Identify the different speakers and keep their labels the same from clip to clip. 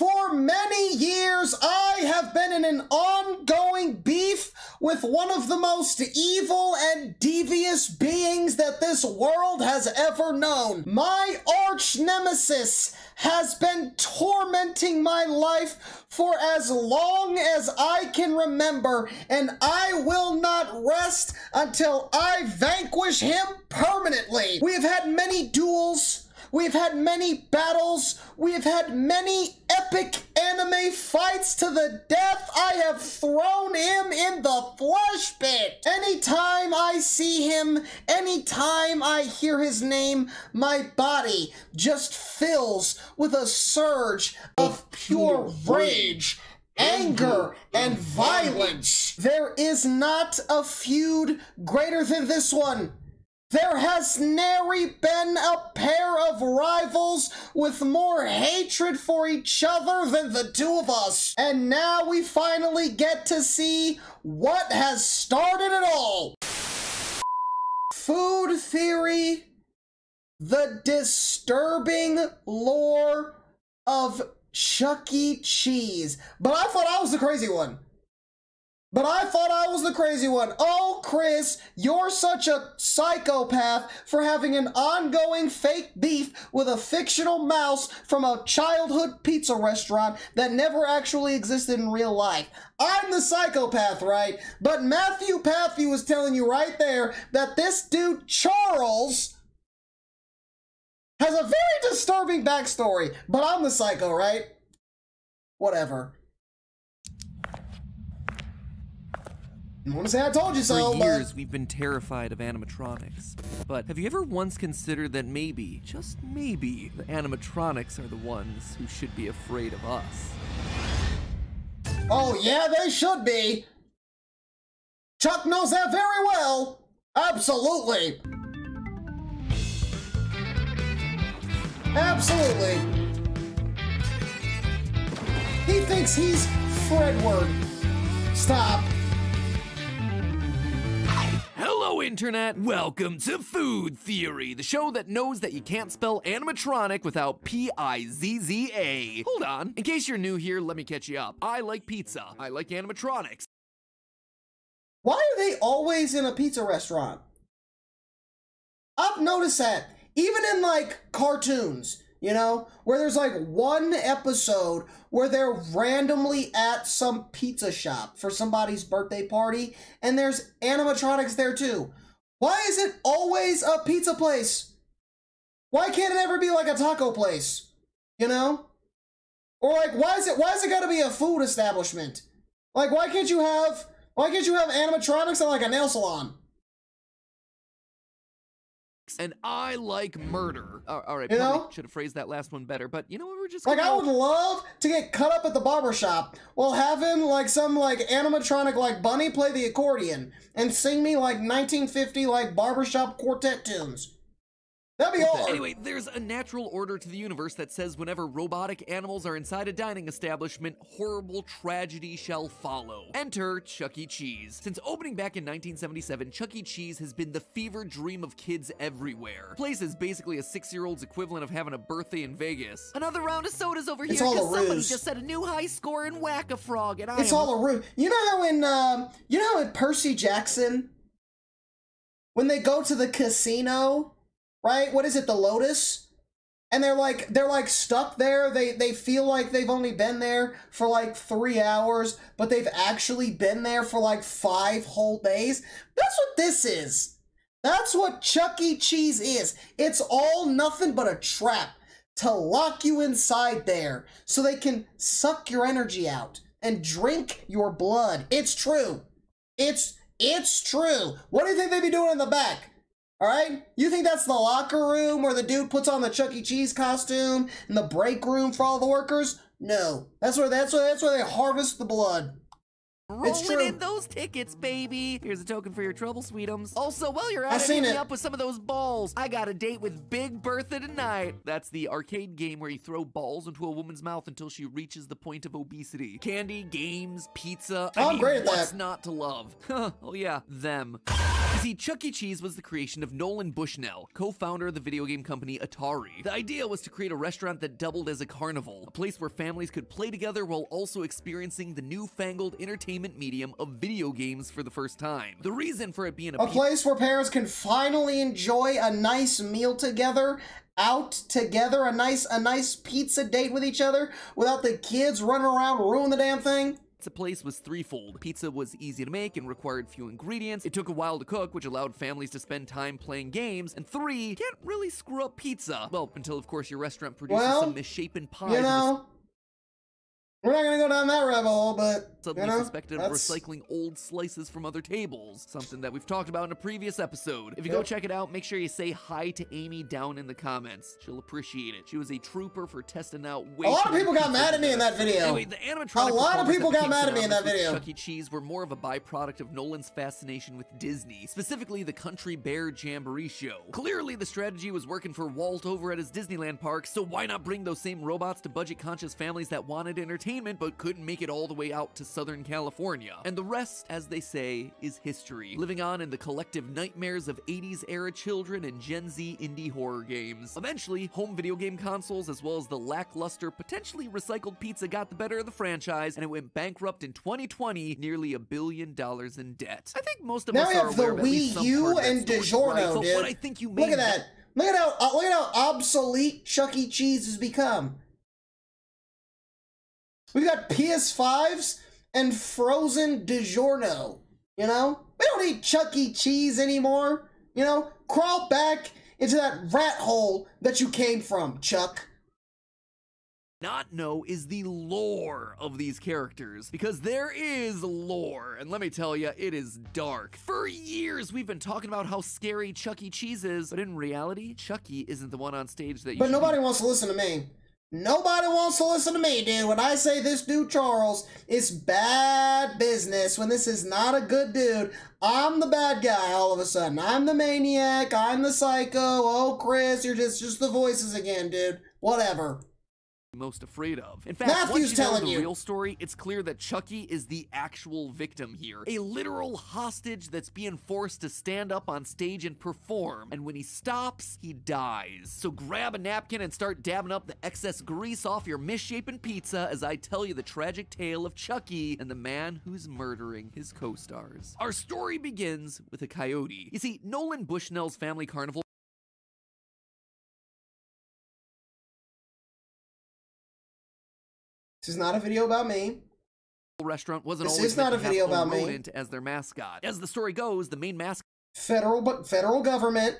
Speaker 1: For many years, I have been in an ongoing beef with one of the most evil and devious beings that this world has ever known. My arch nemesis has been tormenting my life for as long as I can remember, and I will not rest until I vanquish him permanently. We have had many duels. We've had many battles. We've had many epic anime fights to the death. I have thrown him in the flesh pit. Anytime I see him, anytime I hear his name, my body just fills with a surge of pure rage, anger, and violence. There is not a feud greater than this one. There has nary been a pair of rivals with more hatred for each other than the two of us. And now we finally get to see what has started it all. Food theory, the disturbing lore of Chuck E. Cheese. But I thought I was the crazy one. Oh, Chris, you're such a psychopath for having an ongoing fake beef with a fictional mouse from a childhood pizza restaurant that never actually existed in real life. I'm the psychopath, right? But Matthew Pathy was telling you right there that this dude, Charles, has a very disturbing backstory. But I'm the psycho, right? Whatever. I want to say I told you so,
Speaker 2: For years, we've been terrified of animatronics. But have you ever once considered that maybe, just maybe, the animatronics are the ones who should be afraid of us?
Speaker 1: Oh yeah, they should be. Chuck knows that very well. Absolutely. Absolutely. He thinks he's Fredward. Stop.
Speaker 2: Hello, Internet! Welcome to Food Theory, the show that knows that you can't spell animatronic without P-I-Z-Z-A. Hold on. In case you're new here, let me catch you up. I like pizza. I like animatronics.
Speaker 1: Why are they always in a pizza restaurant? I've noticed that. Even in, like, cartoons, you know, where there's, like, one episode where they're randomly at some pizza shop for somebody's birthday party, and there's animatronics there, too. Why is it always a pizza place?'t it ever be, like, a taco place? You know? Or, like, why is it gotta be a food establishment? Like, why can't you have animatronics at, like, a nail salon?
Speaker 2: And I like murder. All right,
Speaker 1: you
Speaker 2: probably
Speaker 1: know?
Speaker 2: should have phrased that last one better, but you know what, we're just
Speaker 1: like, I would love to get cut up at the barbershop while having, like, some, like, animatronic, like, bunny play the accordion and sing me, like, 1950, like, barbershop quartet tunes. That'd be hard.
Speaker 2: Anyway, there's a natural order to the universe that says whenever robotic animals are inside a dining establishment, horrible tragedy shall follow. Enter Chuck E. Cheese. Since opening back in 1977, Chuck E. Cheese has been the fever dream of kids everywhere. The place is basically a 6-year-old's equivalent of having a birthday in Vegas. Another round of sodas over here because somebody just set a new high score in Whack-a-Frog, and
Speaker 1: it's all a ruse. You know how in Percy Jackson, when they go to the casino, right? What is it, the Lotus? And they're like stuck there. They feel like they've only been there for like 3 hours, but they've actually been there for like 5 whole days. That's what this is. That's what Chuck E. Cheese is. It's all nothing but a trap to lock you inside there so they can suck your energy out and drink your blood. It's true. It's true. What do you think they'd be doing in the back? All right? You think that's the locker room where the dude puts on the Chuck E. Cheese costume and the break room for all the workers? No. That's where they harvest the blood. It's
Speaker 2: Rolling
Speaker 1: true.
Speaker 2: in those tickets, baby. Here's a token for your trouble, sweetums. Also, while you're at it,
Speaker 1: seen
Speaker 2: hit me
Speaker 1: it.
Speaker 2: up with some of those balls. I got a date with Big Bertha tonight. That's the arcade game where you throw balls into a woman's mouth until she reaches the point of obesity. Candy, games, pizza.
Speaker 1: I'm great at
Speaker 2: what's
Speaker 1: that.
Speaker 2: not to love? Oh yeah, them. You see, Chuck E. Cheese was the creation of Nolan Bushnell, co-founder of the video game company Atari. The idea was to create a restaurant that doubled as a carnival, a place where families could play together while also experiencing the newfangled entertainment medium of video games for the first time. The reason for it being
Speaker 1: A place where parents can finally enjoy a nice meal together, out together, a nice pizza date with each other without the kids running around ruining the damn thing.
Speaker 2: The place was threefold. Pizza was easy to make and required few ingredients. It took a while to cook, which allowed families to spend time playing games. And 3, can't really screw up pizza. Well, until of course your restaurant produces some misshapen pies.
Speaker 1: You know, we're not gonna go down that rabbit hole, but
Speaker 2: suddenly suspected of recycling old slices from other tables. Something that we've talked about in a previous episode. If you go check it out, make sure you say hi to Amy down in the comments. She'll appreciate it. She was a trooper for testing out way
Speaker 1: a lot of people got mad at me in that video.
Speaker 2: Anyway, the animatronic
Speaker 1: a lot of people got mad at me in that video.
Speaker 2: Chuck E. Cheese were more of a byproduct of Nolan's fascination with Disney, specifically the Country Bear Jamboree show. Clearly, the strategy was working for Walt over at his Disneyland park, so why not bring those same robots to budget-conscious families that wanted entertainment but couldn't make it all the way out to Southern California? And the rest, as they say, is history, living on in the collective nightmares of 80s era children and Gen Z indie horror games. Eventually, home video game consoles as well as the lackluster, potentially recycled pizza got the better of the franchise, and it went bankrupt in 2020, nearly $1 billion in debt. I think most of us are aware of at least some part of that story, right? So what I think you may
Speaker 1: look at that. Look at how obsolete Chuck E. Cheese has become. We've got PS5s and frozen DiGiorno, you know? We don't need Chuck E. Cheese anymore, you know? Crawl back into that rat hole that you came from, Chuck.
Speaker 2: Not know is the lore of these characters, because there is lore, and let me tell you, it is dark. For years, we've been talking about how scary Chuck E. Cheese is, but in reality, Chucky isn't the one on stage that you
Speaker 1: But nobody wants to listen to me. Nobody wants to listen to me, dude. When I say this dude Charles is bad business, when this is not a good dude, I'm the bad guy all of a sudden. I'm the maniac, I'm the psycho. Oh, Chris, you're just the voices again, dude. Whatever.
Speaker 2: Most afraid of. In fact,
Speaker 1: Matthew's
Speaker 2: once you know
Speaker 1: telling
Speaker 2: the
Speaker 1: you.
Speaker 2: real story, it's clear that Chucky is the actual victim here. A literal hostage that's being forced to stand up on stage and perform, and when he stops, he dies. So grab a napkin and start dabbing up the excess grease off your misshapen pizza as I tell you the tragic tale of Chucky and the man who's murdering his co-stars. Our story begins with a coyote. You see, Nolan Bushnell's family carnival
Speaker 1: This is not a video about me.
Speaker 2: restaurant wasn't
Speaker 1: This
Speaker 2: always
Speaker 1: is not
Speaker 2: meant
Speaker 1: a
Speaker 2: to
Speaker 1: video
Speaker 2: have a
Speaker 1: about me.
Speaker 2: rodent as their mascot. As the story goes, the main mascot
Speaker 1: Federal government.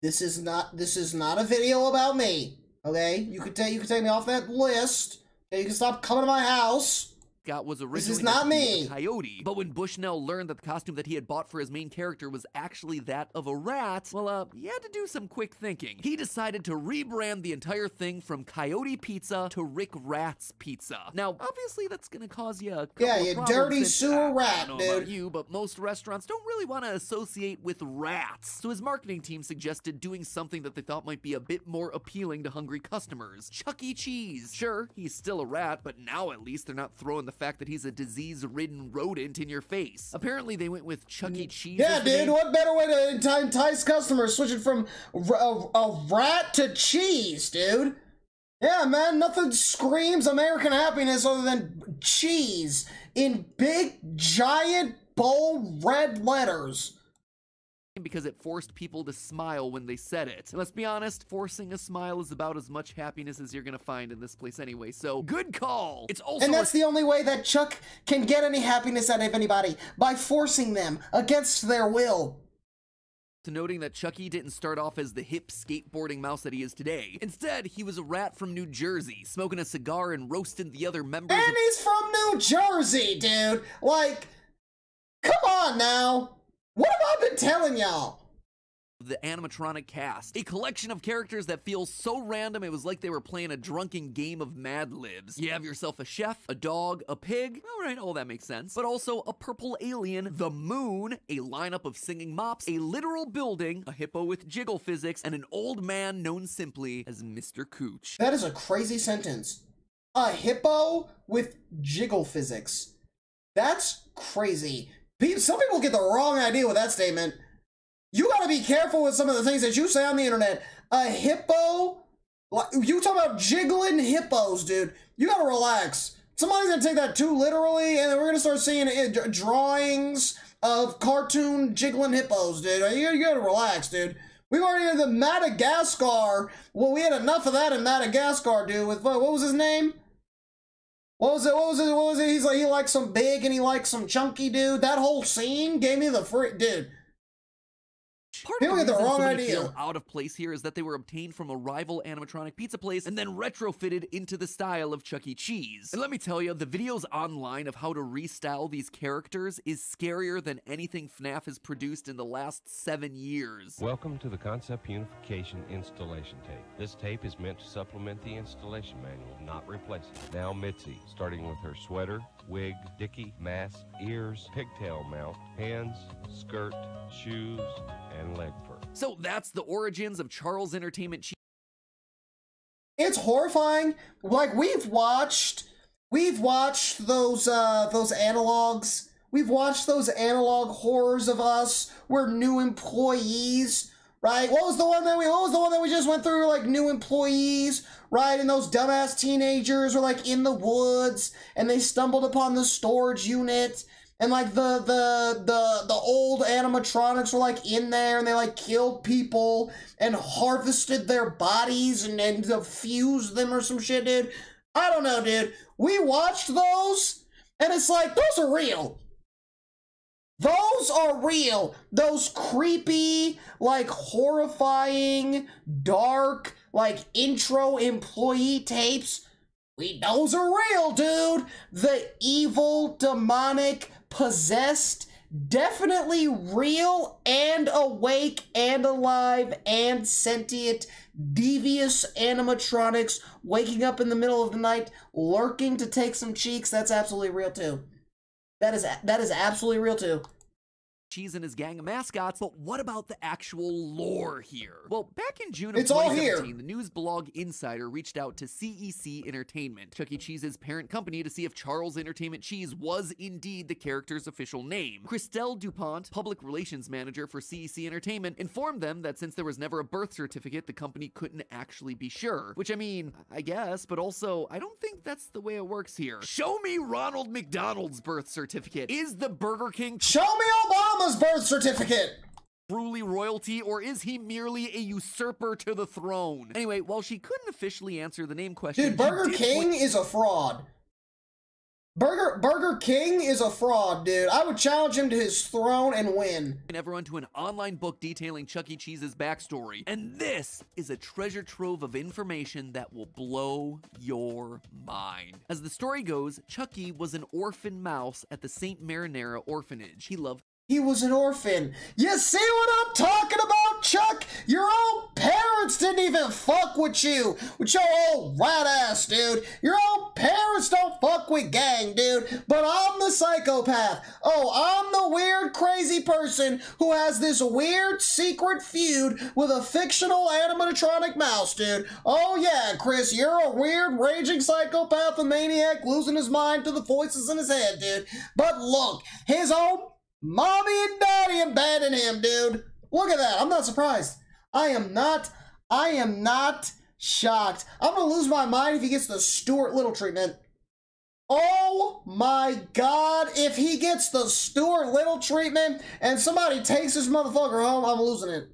Speaker 1: This is not a video about me. Okay? You could take me off that list. Okay? You can stop coming to my house.
Speaker 2: was originally
Speaker 1: This is not
Speaker 2: meant to be
Speaker 1: me.
Speaker 2: a coyote, but when Bushnell learned that the costume that he had bought for his main character was actually that of a rat, well, he had to do some quick thinking. He decided to rebrand the entire thing from Coyote Pizza to Rick Rat's Pizza. Now, obviously, that's gonna cause you a couple
Speaker 1: you
Speaker 2: of problems
Speaker 1: dirty
Speaker 2: since,
Speaker 1: sewer
Speaker 2: I
Speaker 1: rat,
Speaker 2: don't know about
Speaker 1: dude.
Speaker 2: you, but most restaurants don't really want to associate with rats. So his marketing team suggested doing something that they thought might be a bit more appealing to hungry customers. Chuck E. Cheese. Sure, he's still a rat, but now at least they're not throwing the fact that he's a disease-ridden rodent in your face. Apparently, they went with Chuck E. Cheese.
Speaker 1: Yeah, dude, what better way to entice customers switching from a rat to cheese, dude? Yeah, man, nothing screams American happiness other than cheese in big, giant, bold red letters.
Speaker 2: Because it forced people to smile when they said it. And let's be honest, forcing a smile is about as much happiness as you're gonna find in this place anyway, so good call! It's also
Speaker 1: And that's the only way that Chuck can get any happiness out of anybody, by forcing them against their will.
Speaker 2: to noting that Chucky didn't start off as the hip skateboarding mouse that he is today. Instead, he was a rat from New Jersey, smoking a cigar and roasting the other members
Speaker 1: And he's from New Jersey, dude! Like, come on now! What have I been telling y'all?
Speaker 2: the animatronic cast. A collection of characters that feels so random it was like they were playing a drunken game of Mad Libs. You have yourself a chef, a dog, a pig, alright, all that makes sense, but also a purple alien, the moon, a lineup of singing mops, a literal building, a hippo with jiggle physics, and an old man known simply as Mr. Cooch.
Speaker 1: That is a crazy sentence. A hippo with jiggle physics. That's crazy. Some people get the wrong idea with that statement. You gotta be careful with some of the things that you say on the internet. A hippo? You talk about jiggling hippos, dude. You gotta relax. Somebody's gonna take that too literally, and we're gonna start seeing drawings of cartoon jiggling hippos, dude. You gotta relax, dude. We've already had the Madagascar. Well, we had enough of that in Madagascar, dude. With what was his name? What was it? He's like, he likes some big and he likes some chunky, dude. That whole scene gave me the freak, dude.
Speaker 2: Part of the reason so many feel out of place here is that they were obtained from a rival animatronic pizza place and then retrofitted into the style of Chuck E. Cheese. And let me tell you, the videos online of how to restyle these characters is scarier than anything FNAF has produced in the last 7 years.
Speaker 3: Welcome to the Concept Unification Installation Tape. This tape is meant to supplement the installation manual, not replace it. Now Mitzi, starting with her sweater, wig, dicky, mask, ears, pigtail mount, hands, skirt, shoes, and leg fur.
Speaker 2: So that's the origins of Charles Entertainment Cheese.
Speaker 1: It's horrifying. Like we've watched those analogs. We've watched those analog horrors of us. We're new employees, right? What was the one that we just went through? Like new employees, right? And those dumbass teenagers were like in the woods and they stumbled upon the storage unit. And like the old animatronics were like in there and they like killed people and harvested their bodies and fused them or some shit, dude. I don't know, dude. We watched those and it's like, those are real. Those are real. Those creepy, like horrifying, dark, like intro employee tapes. Those are real, dude. The evil, demonic, possessed, definitely real and awake and alive and sentient, devious animatronics waking up in the middle of the night, lurking to take some cheeks. That's absolutely real too. That is absolutely real too.
Speaker 2: Cheese and his gang of mascots, but what about the actual lore here? Well, back in June of
Speaker 1: It's all
Speaker 2: 2017,
Speaker 1: here.
Speaker 2: the news blog Insider reached out to CEC Entertainment, Chuck E. Cheese's parent company, to see if Charles Entertainment Cheese was indeed the character's official name. Christelle DuPont, public relations manager for CEC Entertainment, informed them that since there was never a birth certificate, the company couldn't actually be sure. Which, I mean, I guess, but also, I don't think that's the way it works here. Show me Ronald McDonald's birth certificate. Is the Burger King...
Speaker 1: Show me Obama's birth certificate!
Speaker 2: Truly royalty, or is he merely a usurper to the throne? Anyway, while she couldn't officially answer the name question...
Speaker 1: Dude, Burger King is a fraud. Burger King is a fraud, dude. I would challenge him to his throne and win.
Speaker 2: Everyone to an online book detailing Chuck E. Cheese's backstory. And this is a treasure trove of information that will blow your mind. As the story goes, Chucky was an orphan mouse at the St. Marinara orphanage.
Speaker 1: He was an orphan. You see what I'm talking about, Chuck? Your own parents didn't even fuck with you. With your old rat ass, dude. Your own parents don't fuck with gang, dude. But I'm the psychopath. Oh, I'm the weird, crazy person who has this weird secret feud with a fictional animatronic mouse, dude. Oh yeah, Chris, you're a weird, raging psychopath, a maniac, losing his mind to the voices in his head, dude. But look, his own mommy and daddy abandoned him, dude. Look at that. I'm not surprised. I am not shocked. I'm gonna lose my mind if he gets the Stuart Little treatment. Oh my God. If he gets the Stuart Little treatment and somebody takes this motherfucker home, I'm losing it.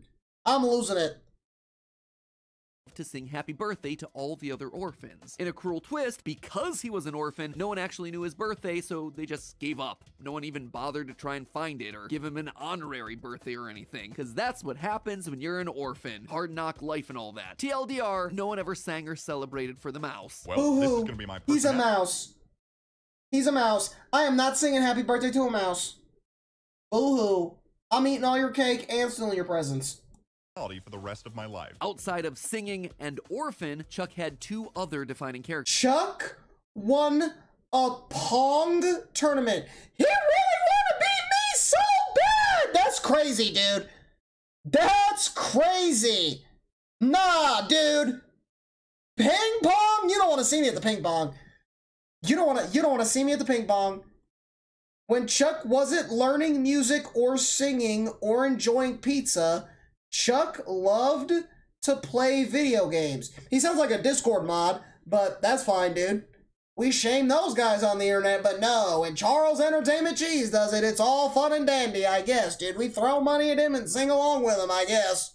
Speaker 1: I'm losing it.
Speaker 2: To sing happy birthday to all the other orphans. In a cruel twist, because he was an orphan, no one actually knew his birthday, so they just gave up. No one even bothered to try and find it or give him an honorary birthday or anything, because that's what happens when you're an orphan. Hard knock life and all that. TLDR, no one ever sang or celebrated for the mouse.
Speaker 4: Well, this is gonna be my
Speaker 1: He's a mouse. He's a mouse. I am not singing happy birthday to a mouse. Boo-hoo. I'm eating all your cake and stealing your presents.
Speaker 4: for the rest of my life.
Speaker 2: Outside of singing and Orphan, Chuck had two other defining characters.
Speaker 1: Chuck won a Pong tournament. He really want to beat me so bad. That's crazy, dude. That's crazy. Nah, dude. Ping pong? You don't want to see me at the ping pong. You don't want to see me at the ping pong. When Chuck wasn't learning music or singing or enjoying pizza, Chuck loved to play video games. He sounds like a Discord mod, but that's fine, dude. We shame those guys on the internet, but no, when Charles Entertainment Cheese does it, it's all fun and dandy, I guess, dude. We throw money at him and sing along with him, I guess.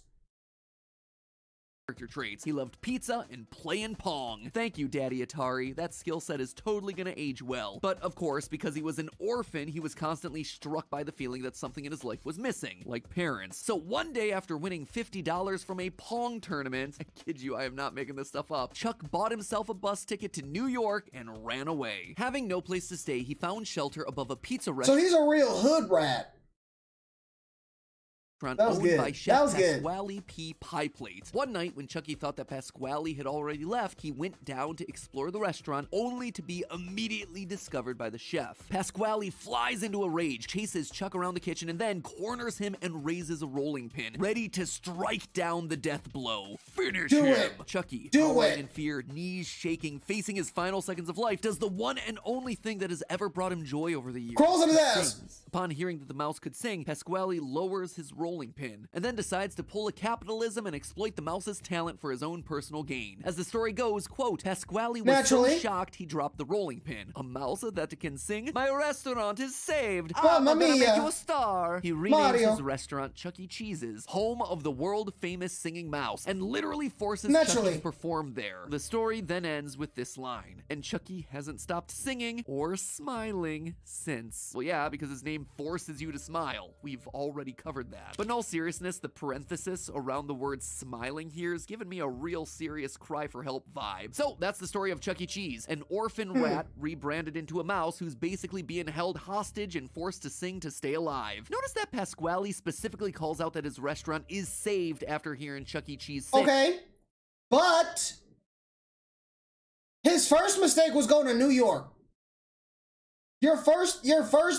Speaker 2: Character traits. He loved pizza and playing Pong. Thank you, Daddy Atari. That skill set is totally gonna age well. But of course, because he was an orphan, he was constantly struck by the feeling that something in his life was missing, like parents. So one day after winning $50 from a Pong tournament, I kid you, I am not making this stuff up, Chuck bought himself a bus ticket to New York and ran away. Having no place to stay, he found shelter above a pizza restaurant.
Speaker 1: So he's a real hood rat.
Speaker 2: Owned by Chef Pasquale P. Pie Plate. One night, when Chucky thought that Pasquale had already left, he went down to explore the restaurant, only to be immediately discovered by the chef. Pasquale flies into a rage, chases Chuck around the kitchen, and then corners him and raises a rolling pin, ready to strike down the death blow. Finish him! Chucky, in fear, knees shaking, facing his final seconds of life, does the one and only thing that has ever brought him joy over the years.
Speaker 1: Crawls in his ass!
Speaker 2: Upon hearing that the mouse could sing, Pasquale lowers his rolling pin, and then decides to pull a capitalism and exploit the mouse's talent for his own personal gain. As the story goes, quote, Pasquale was so shocked he dropped the rolling pin. A mouse that can sing? My restaurant is saved! I'm gonna make you a star! He renames his restaurant Chuck E. Cheese's, home of the world-famous singing mouse, and literally forces Chucky to perform there. The story then ends with this line, and Chucky hasn't stopped singing or smiling since. Well, yeah, because his name forces you to smile. We've already covered that. But in all seriousness, the parenthesis around the word smiling here is giving me a real serious cry for help vibe. So that's the story of Chuck E. Cheese, an orphan rat rebranded into a mouse who's basically being held hostage and forced to sing to stay alive. Notice that Pasquale specifically calls out that his restaurant is saved after hearing Chuck E. Cheese sing.
Speaker 1: Okay, but his first mistake was going to New York. Your first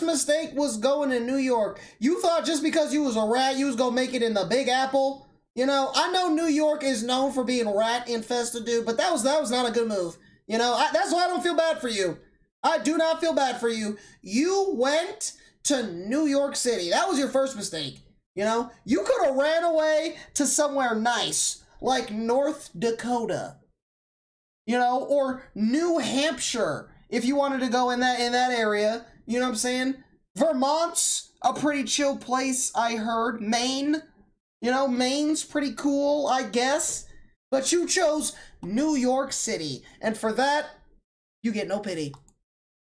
Speaker 1: mistake was going to New York. You thought just because you was a rat, you was gonna make it in the Big Apple. You know, I know New York is known for being rat infested, dude, but that was not a good move. You know, that's why I don't feel bad for you. I do not feel bad for you. You went to New York City. That was your first mistake. You know, you could have ran away to somewhere nice, like North Dakota. You know, or New Hampshire. If you wanted to go in that area, you know what I'm saying? Vermont's a pretty chill place, I heard. Maine, you know, Maine's pretty cool, I guess. But you chose New York City, and for that, you get no pity.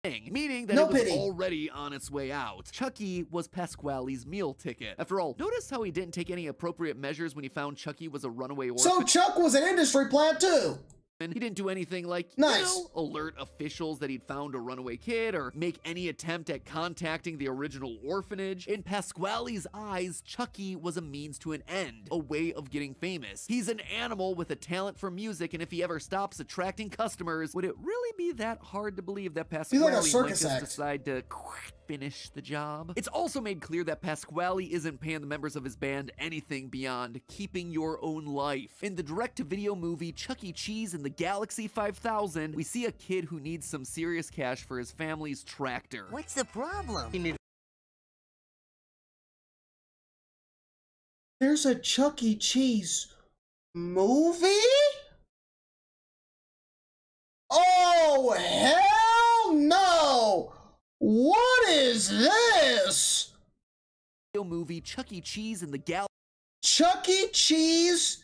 Speaker 2: Meaning that it was already on its way out. Chucky was Pasquale's meal ticket. After all, notice how he didn't take any appropriate measures when he found Chucky was a runaway orphan.
Speaker 1: So Chuck was an industry plant too.
Speaker 2: He didn't do anything like, you know, alert officials that he'd found a runaway kid or make any attempt at contacting the original orphanage. In Pasquale's eyes, Chucky was a means to an end, a way of getting famous. He's an animal with a talent for music, and if he ever stops attracting customers, would it really be that hard to believe that Pasquale might just decide to finish the job? It's also made clear that Pasquale isn't paying the members of his band anything beyond keeping your own life. In the direct-to-video movie Chuck E. Cheese and the Galaxy 5000, we see a kid who needs some serious cash for his family's tractor.
Speaker 5: What's the problem?
Speaker 1: There's a Chuck E. Cheese movie? Oh, hell no! What is this?
Speaker 2: Movie Chuck E. Cheese and the Galaxy.
Speaker 1: Chuck E. Cheese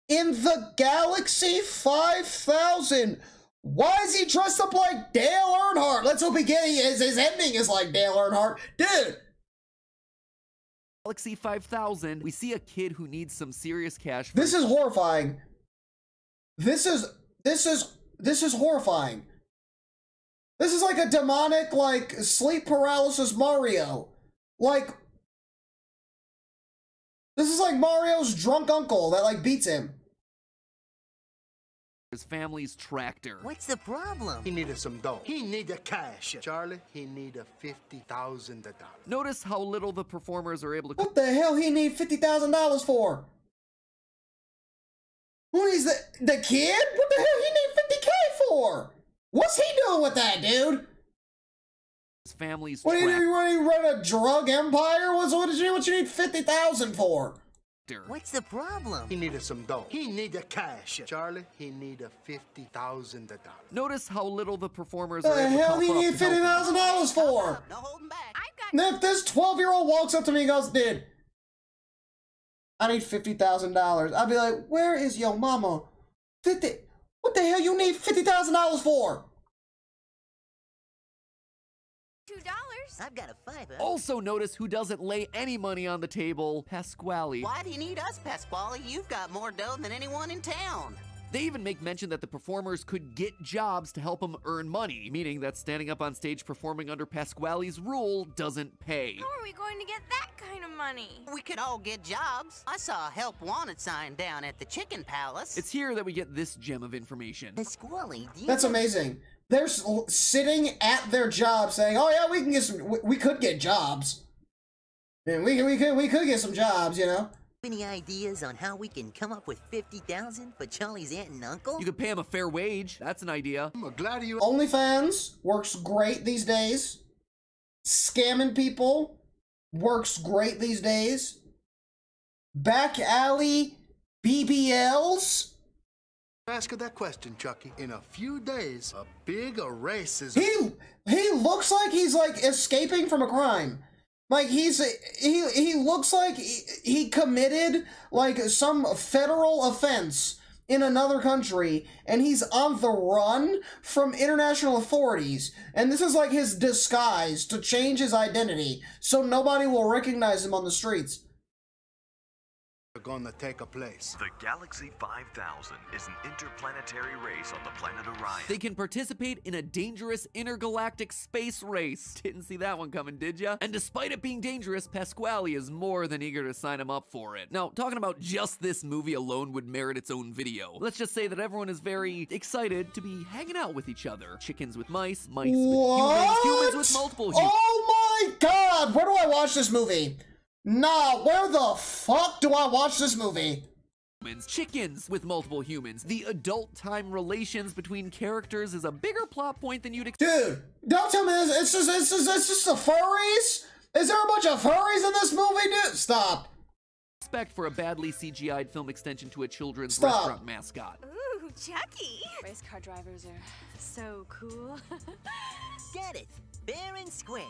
Speaker 1: in the Galaxy 5000. Why is he dressed up like Dale Earnhardt? Let's hope his ending is like Dale Earnhardt. Dude.
Speaker 2: Galaxy 5000, we see a kid who needs some serious cash.
Speaker 1: This is horrifying. This is horrifying. This is like a demonic, like, sleep paralysis Mario. Like, This is like Mario's drunk uncle that like beats him.
Speaker 2: His family's tractor.
Speaker 4: What's the problem?
Speaker 5: He needed some dough. He needed cash. Charlie, he needed $50,000.
Speaker 2: Notice how little the performers are able to...
Speaker 1: What the hell he need $50,000 for? Who needs the kid? What the hell he need $50K for? What's he doing with that, dude?
Speaker 2: His family's
Speaker 1: What do
Speaker 2: tractor.
Speaker 1: you run a drug empire? What you need $50,000 for?
Speaker 4: What's the problem?
Speaker 5: He needed some dough. He needed cash. Charlie, he needed $50,000.
Speaker 2: Notice how little the performers
Speaker 1: What
Speaker 2: are
Speaker 1: the
Speaker 2: able to
Speaker 1: hell
Speaker 2: cough
Speaker 1: he
Speaker 2: up
Speaker 1: need
Speaker 2: to help him.
Speaker 1: $50,000 for?
Speaker 4: No holding back.
Speaker 1: And if this 12-year-old walks up to me and goes, dude, I need $50,000. I'd be like, where is your mama? What the hell you need $50,000 for?
Speaker 6: $2.
Speaker 4: I've got a $5.
Speaker 2: Also notice who doesn't lay any money on the table, Pasquale.
Speaker 4: Why do you need us, Pasquale? You've got more dough than anyone in town.
Speaker 2: They even make mention that the performers could get jobs to help them earn money, meaning that standing up on stage performing under Pasquale's rule doesn't pay.
Speaker 6: How are we going to get that kind of money?
Speaker 4: We could all get jobs. I saw a help wanted sign down at the Chicken Palace.
Speaker 2: It's here that we get this gem of information.
Speaker 4: Pasquale, do you
Speaker 1: That's amazing. They're sitting at their job saying, oh yeah, we can get some, we could get jobs. And we could get some jobs, you know?
Speaker 4: any ideas on how we can come up with $50,000 for Charlie's aunt and uncle?
Speaker 2: You could pay him a fair wage. That's an idea.
Speaker 5: I'm glad you...
Speaker 1: OnlyFans works great these days. Scamming people works great these days. Back alley BBLs.
Speaker 5: Ask her that question, Chucky. In a few days, a big race is...
Speaker 1: He looks like he's like escaping from a crime. Like he looks like he committed like some federal offense in another country and he's on the run from international authorities. And this is like his disguise to change his identity so nobody will recognize him on the streets.
Speaker 5: Gonna take a place.
Speaker 7: The Galaxy 5000 is an interplanetary race on the planet Orion.
Speaker 2: They can participate in a dangerous intergalactic space race. Didn't see that one coming, did ya? And despite it being dangerous, Pasquale is more than eager to sign him up for it. Now, talking about just this movie alone would merit its own video. Let's just say that everyone is very excited to be hanging out with each other. Chickens with mice, mice with humans with multiple humans.
Speaker 1: Oh my god! Where do I watch this movie? Nah, where the fuck do I watch this movie?
Speaker 2: Chickens with multiple humans. The adult time relations between characters is a bigger plot point than you'd expect.
Speaker 1: Dude, don't tell me this. It's just the furries? Is there a bunch of furries in this movie, dude? Stop.
Speaker 2: Expect for a badly CGI'd film extension to a children's
Speaker 1: Stop.
Speaker 2: restaurant mascot.
Speaker 6: Ooh, Chucky!
Speaker 8: Race car drivers are so cool.
Speaker 4: Get it, fair and square.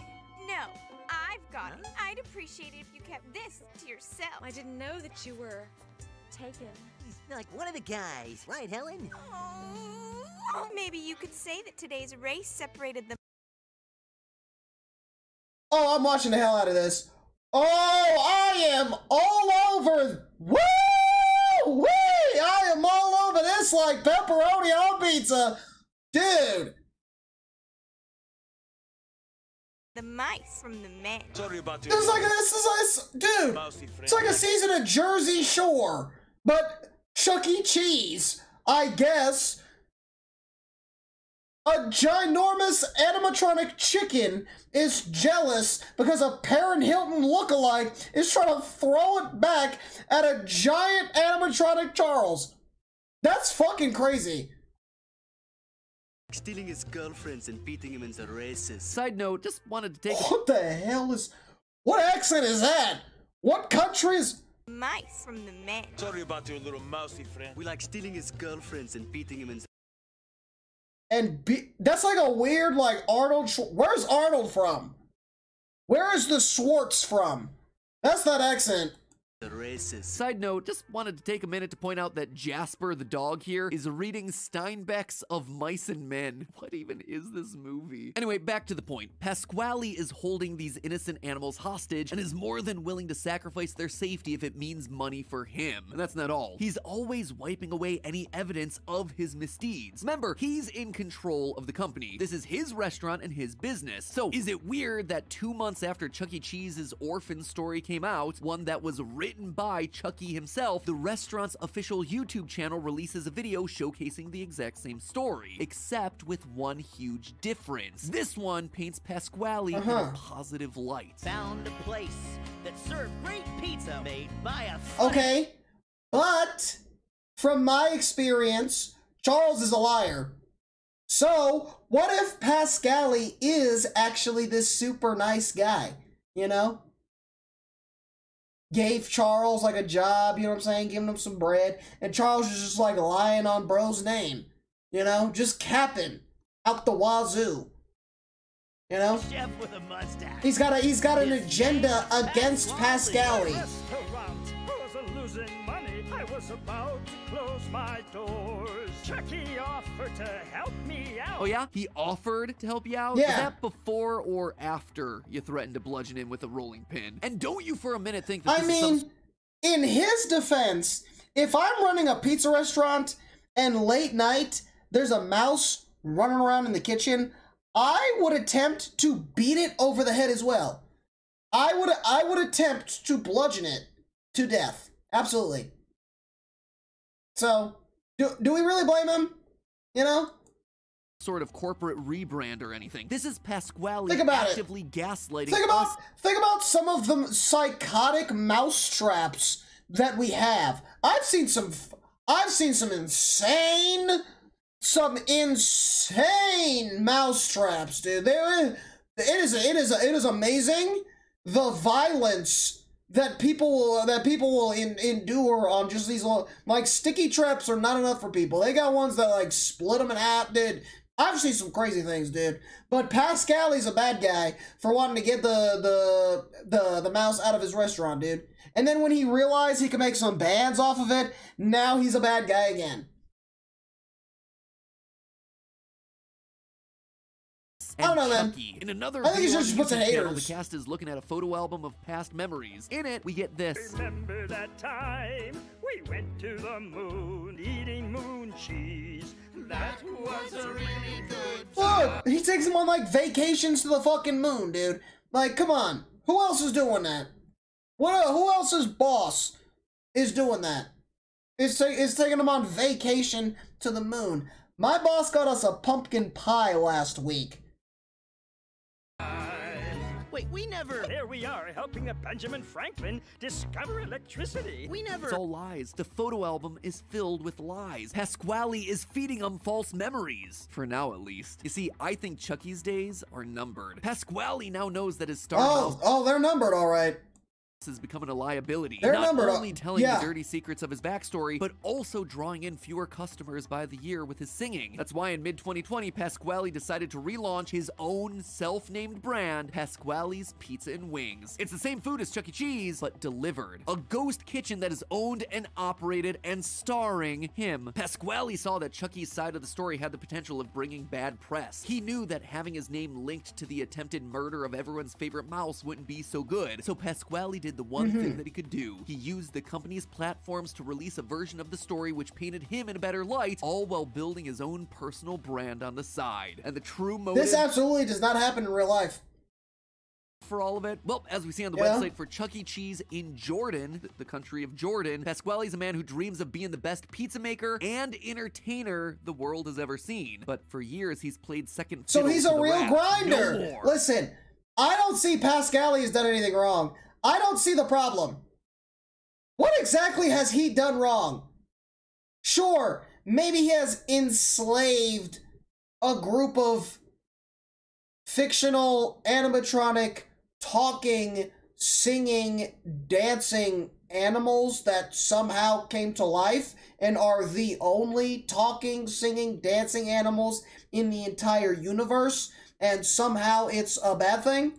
Speaker 6: No, I've got it. I'd appreciate it if you kept this to yourself.
Speaker 8: I didn't know that you were taken.
Speaker 4: You're like one of the guys, right, Helen?
Speaker 6: Oh, maybe you could say that today's race separated the...
Speaker 1: Oh, I'm watching the hell out of this. Oh, I am all over. Woo! Wee! I am all over this like pepperoni on pizza. Dude.
Speaker 6: The mice from the men.
Speaker 9: Sorry about
Speaker 1: This is like dude. It's like a season of Jersey Shore, but Chuck E. Cheese, I guess. A ginormous animatronic chicken is jealous because a Perrin Hilton lookalike is trying to throw it back at a giant animatronic Charles. That's fucking crazy.
Speaker 10: Stealing his girlfriends and beating him in the races.
Speaker 2: Side note, just wanted to take a...
Speaker 1: What the hell is... What accent is that? What country is...
Speaker 6: Mice from the men.
Speaker 9: Sorry about your little mousy friend.
Speaker 10: We like stealing his girlfriends and beating him in the...
Speaker 1: And that's like a weird, like, Arnold... Where's Arnold from? Where is the Schwartz from? That's that accent.
Speaker 10: races.
Speaker 2: Side note, just wanted to take a minute to point out that Jasper the dog here is reading Steinbeck's Of Mice and Men. What even is this movie? Anyway, back to the point. Pasquale is holding these innocent animals hostage and is more than willing to sacrifice their safety if it means money for him. And that's not all. He's always wiping away any evidence of his misdeeds. Remember, he's in control of the company. This is his restaurant and his business. So is it weird that 2 months after Chuck E. Cheese's orphan story came out, one that was written written by Chucky himself, the restaurant's official YouTube channel releases a video showcasing the exact same story, except with one huge difference. This one paints Pasquale in a positive light.
Speaker 11: Found a place that served great pizza made by a
Speaker 1: Okay, but from my experience, Charles is a liar. So, what if Pasquale is actually this super nice guy, you know? Gave Charles like a job, you know what I'm saying? Giving him some bread, and Charles is just like lying on bro's name, you know? Just capping out the wazoo. You know?
Speaker 11: Chef with a mustache.
Speaker 1: He's got an agenda against Pasquale.
Speaker 12: I was about to close my doors. Chucky offered to help me out.
Speaker 2: Oh yeah? He offered to help you out?
Speaker 1: Yeah.
Speaker 2: Is that before or after you threatened to bludgeon him with a rolling pin? And don't you for a minute think that
Speaker 1: in his defense, if I'm running a pizza restaurant and late night there's a mouse running around in the kitchen, I would attempt to beat it over the head as well. I would attempt to bludgeon it to death. Absolutely. So, do we really blame him? You know?
Speaker 2: Sort of corporate rebrand or anything. This is Pasquale actively gaslighting us.
Speaker 1: Think about some of the psychotic mouse traps that we have. I've seen some insane mouse traps, dude. It is amazing the violence that people will endure on just these little, like, sticky traps are not enough for people. They got ones that like split them in half, dude. I've seen some crazy things, dude. But Pasquale's a bad guy for wanting to get the mouse out of his restaurant, dude. And then when he realized he could make some bands off of it, now he's a bad guy again. I don't know, man.
Speaker 2: In another
Speaker 1: I think
Speaker 2: video
Speaker 1: you should just put
Speaker 2: on
Speaker 1: the
Speaker 2: the YouTube channel,
Speaker 1: haters.
Speaker 2: the cast is looking at a photo album of past memories. In it, we get this.
Speaker 12: Remember that time we went to the moon eating moon cheese? That was a really good
Speaker 1: Look, he takes him on like vacations to the fucking moon, dude. Like, come on. Who else is doing that? Who else's boss is doing that? Is taking him on vacation to the moon. My boss got us a pumpkin pie last week.
Speaker 11: Wait, we never...
Speaker 12: Here we are, helping a Benjamin Franklin discover electricity.
Speaker 11: We never...
Speaker 2: It's all lies. The photo album is filled with lies. Pasquale is feeding them false memories. For now, at least. You see, I think Chucky's days are numbered. Pasquale now knows that his star mouse...
Speaker 1: Oh, they're numbered, all right.
Speaker 2: is becoming a liability,
Speaker 1: They're
Speaker 2: not
Speaker 1: numbered,
Speaker 2: only telling
Speaker 1: yeah.
Speaker 2: the dirty secrets of his backstory, but also drawing in fewer customers by the year with his singing. That's why in mid-2020, Pasquale decided to relaunch his own self-named brand, Pasquale's Pizza and Wings. It's the same food as Chuck E. Cheese, but delivered. A ghost kitchen that is owned and operated and starring him. Pasquale saw that Chucky's side of the story had the potential of bringing bad press. He knew that having his name linked to the attempted murder of everyone's favorite mouse wouldn't be so good, so Pasquale did the one thing that he could do. He used the company's platforms to release a version of the story which painted him in a better light, all while building his own personal brand on the side. And the true motive...
Speaker 1: This absolutely does not happen in real life.
Speaker 2: For all of it? Well, as we see on the website for Chuck E. Cheese in Jordan, the country of Jordan, Pasquale's a man who dreams of being the best pizza maker and entertainer the world has ever seen. But for years, he's played second fiddle
Speaker 1: So he's
Speaker 2: to
Speaker 1: a
Speaker 2: the
Speaker 1: real
Speaker 2: rap.
Speaker 1: grinder.
Speaker 2: No more.
Speaker 1: Listen, I don't see Pasquale has done anything wrong. I don't see the problem. What exactly has he done wrong? Sure, maybe he has enslaved a group of fictional, animatronic, talking, singing, dancing animals that somehow came to life and are the only talking, singing, dancing animals in the entire universe, and somehow it's a bad thing?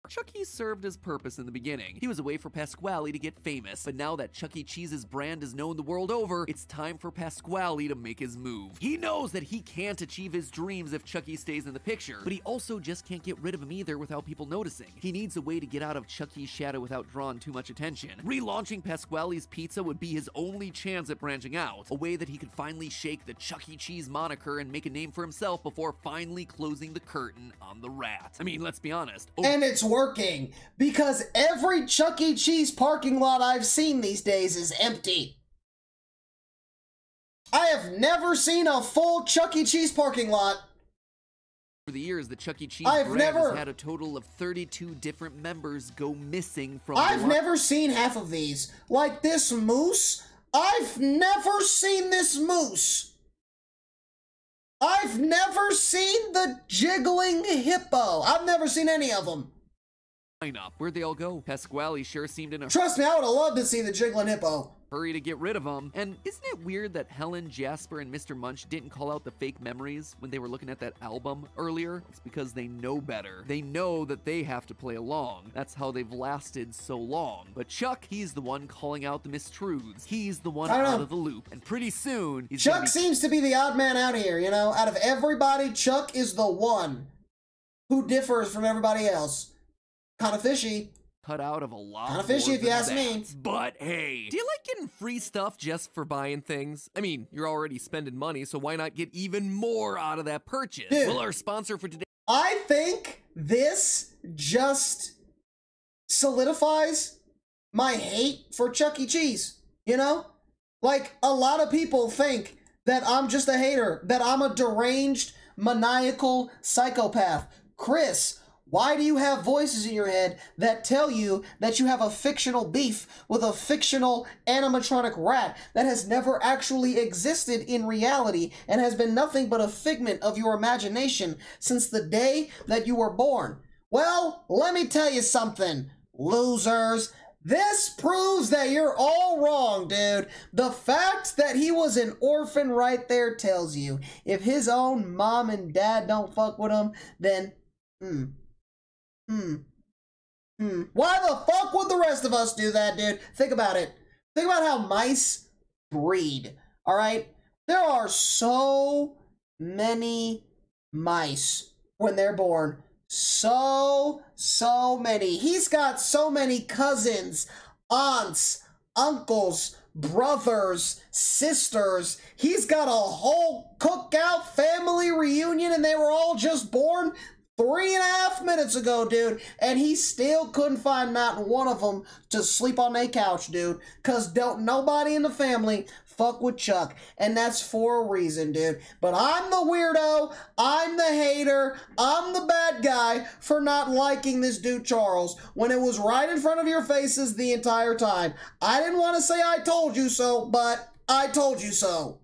Speaker 2: Chuck E. served his purpose in the beginning. He was a way for Pasquale to get famous, but now that Chuck E. Cheese's brand is known the world over, it's time for Pasquale to make his move. He knows that he can't achieve his dreams if Chuck E. stays in the picture, but he also just can't get rid of him either without people noticing. He needs a way to get out of Chuck E.'s shadow without drawing too much attention. Relaunching Pasquale's Pizza would be his only chance at branching out, a way that he could finally shake the Chuck E. Cheese moniker and make a name for himself before finally closing the curtain on the rat. I mean, let's be honest.
Speaker 1: And it's working because every Chuck E. Cheese parking lot I've seen these days is empty. I have never seen a full Chuck E. Cheese parking lot.
Speaker 2: For the years, the Chuck E. Cheese brand has had a total of 32 different members go missing from
Speaker 1: I've never seen half of these. Like this moose. I've never seen this moose. I've never seen the jiggling hippo. I've never seen any of them.
Speaker 2: Lineup. Where'd they all go? Pasquale sure seemed in a
Speaker 1: Trust me, I would have loved to see the jiggling hippo.
Speaker 2: hurry to get rid of them. And isn't it weird that Helen, Jasper, and Mr. Munch didn't call out the fake memories when they were looking at that album earlier? It's because they know better. They know that they have to play along. That's how they've lasted so long. But Chuck, he's the one calling out the mistruths. He's the one out of the loop. And pretty soon,
Speaker 1: Chuck seems to be the odd man out here, you know? Out of everybody, Chuck is the one who differs from everybody else. Kind of fishy.
Speaker 2: Cut out of a lot.
Speaker 1: Kind of fishy if you ask me.
Speaker 2: But hey, do you like getting free stuff just for buying things? I mean, you're already spending money, so why not get even more out of that purchase?
Speaker 1: Dude,
Speaker 2: well, our sponsor for today.
Speaker 1: I think this just solidifies my hate for Chuck E. Cheese. You know? Like, a lot of people think that I'm just a hater, that I'm a deranged, maniacal psychopath. Chris, why do you have voices in your head that tell you that you have a fictional beef with a fictional animatronic rat that has never actually existed in reality and has been nothing but a figment of your imagination since the day that you were born? Well, let me tell you something, losers. This proves that you're all wrong, dude. The fact that he was an orphan right there tells you if his own mom and dad don't fuck with him, then, why the fuck would the rest of us do that, dude? Think about it. Think about how mice breed, all right? There are so many mice when they're born. So many. He's got so many cousins, aunts, uncles, brothers, sisters. He's got a whole cookout family reunion and they were all just born 3.5 minutes ago, dude, and he still couldn't find not one of them to sleep on their couch, dude, because don't nobody in the family fuck with Chuck, and that's for a reason, dude. But I'm the weirdo, I'm the hater, I'm the bad guy for not liking this dude Charles when it was right in front of your faces the entire time. I didn't want to say I told you so, but I told you so.